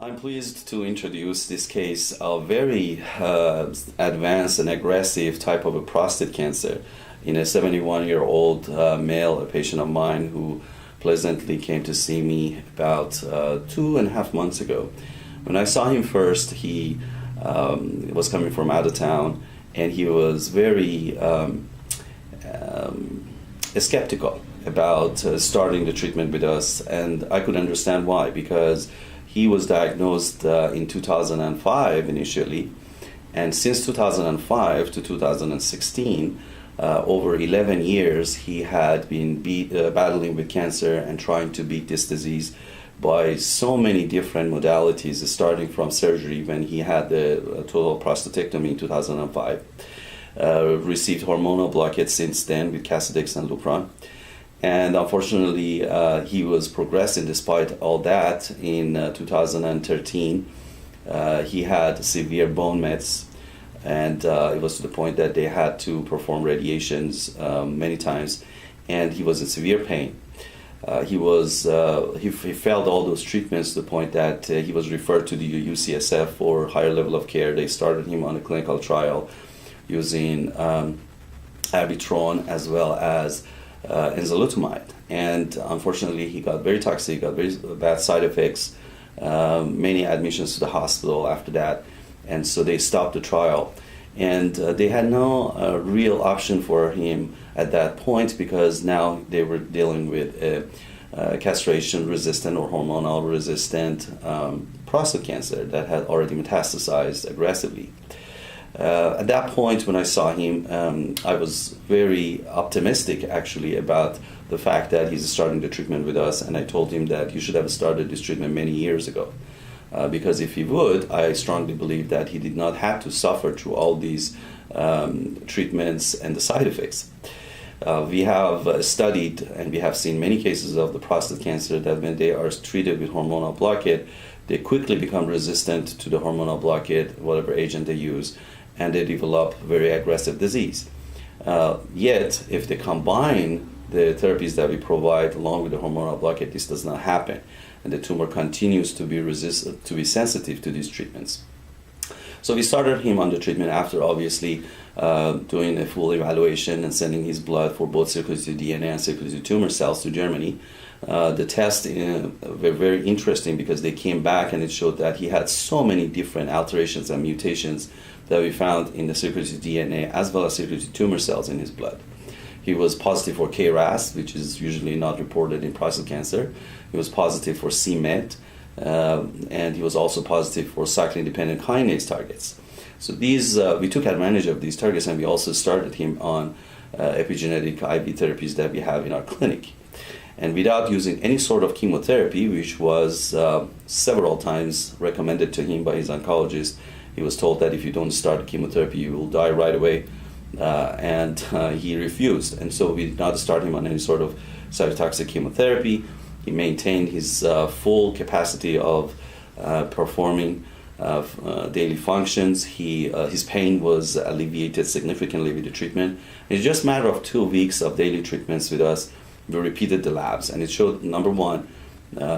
I'm pleased to introduce this case of very advanced and aggressive type of a prostate cancer in a 71-year-old male, a patient of mine who pleasantly came to see me about 2.5 months ago. When I saw him first, he was coming from out of town, and he was very skeptical about starting the treatment with us, and I could understand why, because he was diagnosed in 2005 initially, and since 2005 to 2016, over 11 years, he had been battling with cancer and trying to beat this disease by so many different modalities, starting from surgery when he had the total prostatectomy in 2005. Received hormonal blockade since then with Casodex and Lupron. And unfortunately, he was progressing despite all that. In 2013, he had severe bone mets, and it was to the point that they had to perform radiations many times, and he was in severe pain. He failed all those treatments to the point that he was referred to the UCSF for higher level of care. They started him on a clinical trial using Abitron as well as enzalutamide, and unfortunately he got very toxic, got very bad side effects, many admissions to the hospital after that, and so they stopped the trial. And they had no real option for him at that point, because now they were dealing with castration-resistant or hormonal-resistant prostate cancer that had already metastasized aggressively. At that point, when I saw him, I was very optimistic actually about the fact that he's starting the treatment with us, and I told him that you should have started this treatment many years ago. Because if he would, I strongly believe that he did not have to suffer through all these treatments and the side effects. We have studied and we have seen many cases of the prostate cancer that when they are treated with hormonal blockade, they quickly become resistant to the hormonal blockade, whatever agent they use, and they develop very aggressive disease. Yet, if they combine the therapies that we provide along with the hormonal blockade, this does not happen, and the tumor continues to be sensitive to these treatments. So we started him on the treatment after obviously doing a full evaluation and sending his blood for both circulating DNA and circulating tumor cells to Germany. The tests were very interesting because they came back and it showed that he had so many different alterations and mutations that we found in the circulating DNA as well as circulating tumor cells in his blood. He was positive for KRAS, which is usually not reported in prostate cancer. He was positive for c-MET, and he was also positive for cyclin-dependent kinase targets. So these, we took advantage of these targets, and we also started him on epigenetic IV therapies that we have in our clinic. And without using any sort of chemotherapy, which was several times recommended to him by his oncologist, he was told that if you don't start chemotherapy, you will die right away. And he refused, and so we did not start him on any sort of cytotoxic chemotherapy. He maintained his full capacity of performing daily functions. His pain was alleviated significantly with the treatment. It's just a matter of 2 weeks of daily treatments with us. We repeated the labs, and it showed, number one,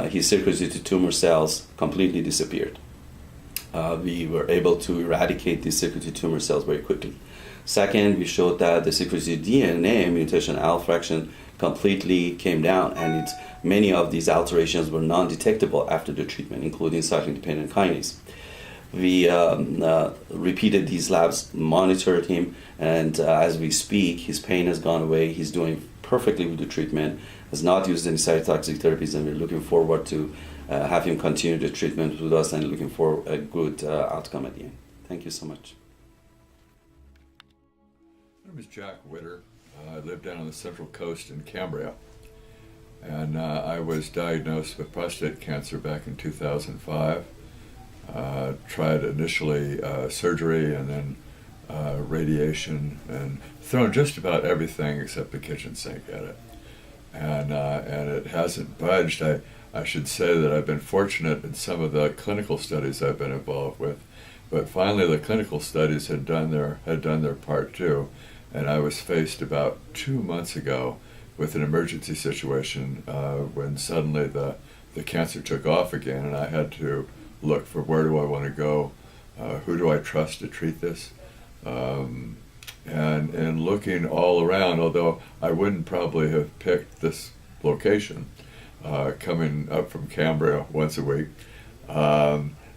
his circulating tumor cells completely disappeared. We were able to eradicate these circulating tumor cells very quickly. Second, we showed that the circulating DNA mutation alpha fraction completely came down, and many of these alterations were non-detectable after the treatment, including cyclin-dependent kinase. We repeated these labs, monitored him, and as we speak, his pain has gone away. He's doing perfectly with the treatment, has not used any cytotoxic therapies, and we're looking forward to have him continue the treatment with us and looking for a good outcome at the end. Thank you so much. My name is Jack Witter. I live down on the Central Coast in Cambria, and I was diagnosed with prostate cancer back in 2005. Tried initially surgery and then radiation, and thrown just about everything except the kitchen sink at it, and it hasn't budged. I should say that I've been fortunate in some of the clinical studies I've been involved with, but finally the clinical studies had done their part too. And I was faced about 2 months ago with an emergency situation when suddenly the cancer took off again, and I had to look for where do I want to go, who do I trust to treat this, and looking all around, although I wouldn't probably have picked this location, coming up from Cambria once a week.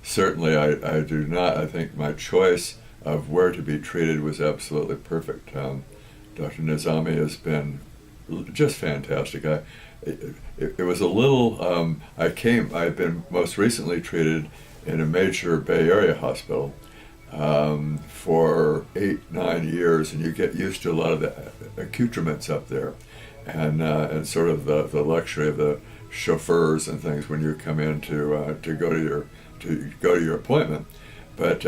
Certainly I do not, I think my choice of where to be treated was absolutely perfect. Dr. Nezami has been just fantastic. It was a little, I had been most recently treated in a major Bay Area hospital for 8-9 years, and you get used to a lot of the accoutrements up there, and sort of the luxury of the chauffeurs and things when you come in to go to your appointment. But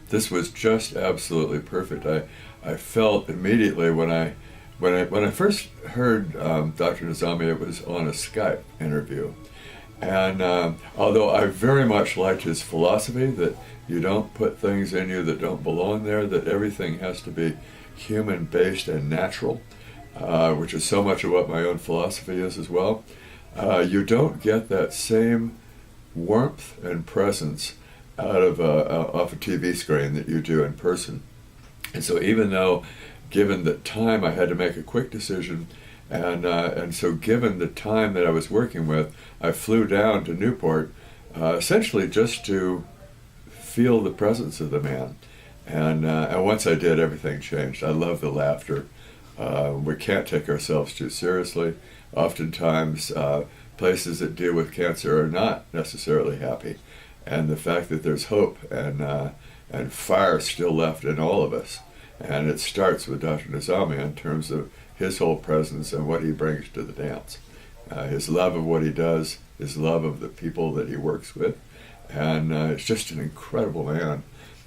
this was just absolutely perfect. I felt immediately when I first heard Dr. Nezami, it was on a Skype interview. And although I very much liked his philosophy that you don't put things in you that don't belong there, that everything has to be human-based and natural, which is so much of what my own philosophy is as well, you don't get that same warmth and presence out of off a TV screen that you do in person. And so even though, given the time, I had to make a quick decision, and so given the time that I was working with, I flew down to Newport, essentially just to feel the presence of the man. And once I did, everything changed. I love the laughter. We can't take ourselves too seriously. Oftentimes, places that deal with cancer are not necessarily happy. And the fact that there's hope and fire still left in all of us. And it starts with Dr. Nezami in terms of his whole presence and what he brings to the dance. His love of what he does, his love of the people that he works with, and it's just an incredible man.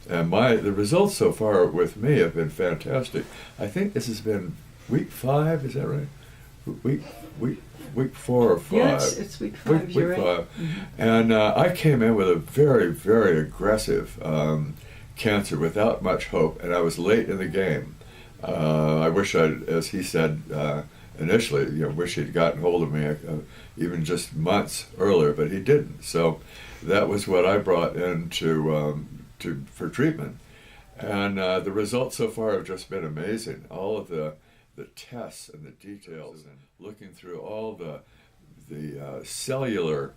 And the results so far with me have been fantastic. I think this has been week 5, is that right? Week 4 or 5. Yeah, it's week 5. Week You're 5. right. Mm-hmm. And I came in with a very, very aggressive cancer without much hope, and I was late in the game. I wish as he said initially, wish he'd gotten hold of me even just months earlier, but he didn't. So that was what I brought in for treatment. And the results so far have just been amazing. All of the tests and the details, and looking through all the cellular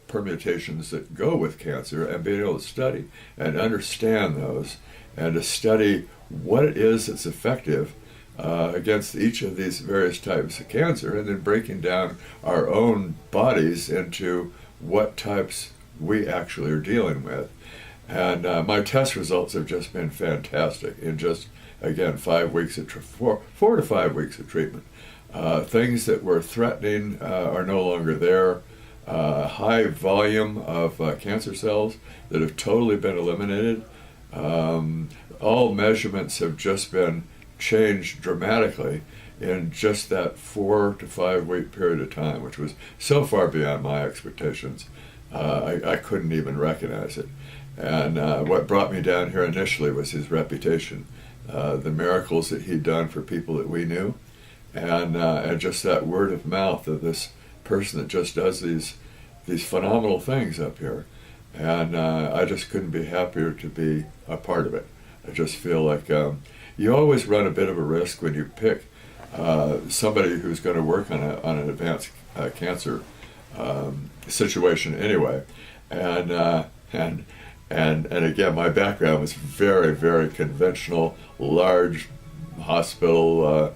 permutations that go with cancer, and being able to study and understand those, and to study what it is that's effective against each of these various types of cancer, and then breaking down our own bodies into what types we actually are dealing with. And my test results have just been fantastic in just, again, 5 weeks of 4 to 5 weeks of treatment. Things that were threatening are no longer there. High volume of cancer cells that have totally been eliminated. All measurements have just been changed dramatically in just that 4 to 5 week period of time, which was so far beyond my expectations. I couldn't even recognize it. And what brought me down here initially was his reputation, the miracles that he'd done for people that we knew, and just that word of mouth of this person that just does these phenomenal things up here. And I just couldn't be happier to be a part of it. I just feel like you always run a bit of a risk when you pick somebody who's going to work on an advanced cancer situation anyway. And again, my background was very, very conventional, large hospital,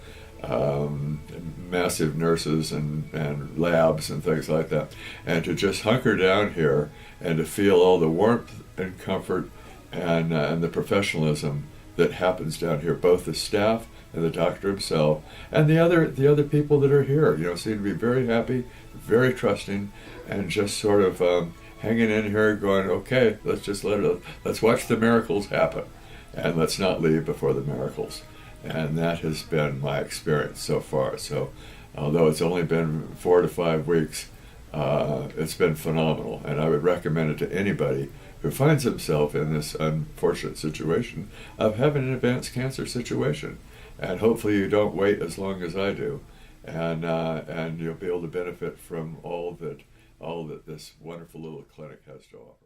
massive nurses and labs and things like that. And to just hunker down here and to feel all the warmth and comfort and the professionalism that happens down here, both the staff and the doctor himself and the other people that are here, seem to be very happy, very trusting, and just sort of hanging in here going, okay, let's watch the miracles happen, and let's not leave before the miracles. And that has been my experience so far. So although it's only been 4 to 5 weeks, it's been phenomenal, and I would recommend it to anybody who finds himself in this unfortunate situation of having an advanced cancer situation. And hopefully you don't wait as long as I do, and you'll be able to benefit from all that this wonderful little clinic has to offer.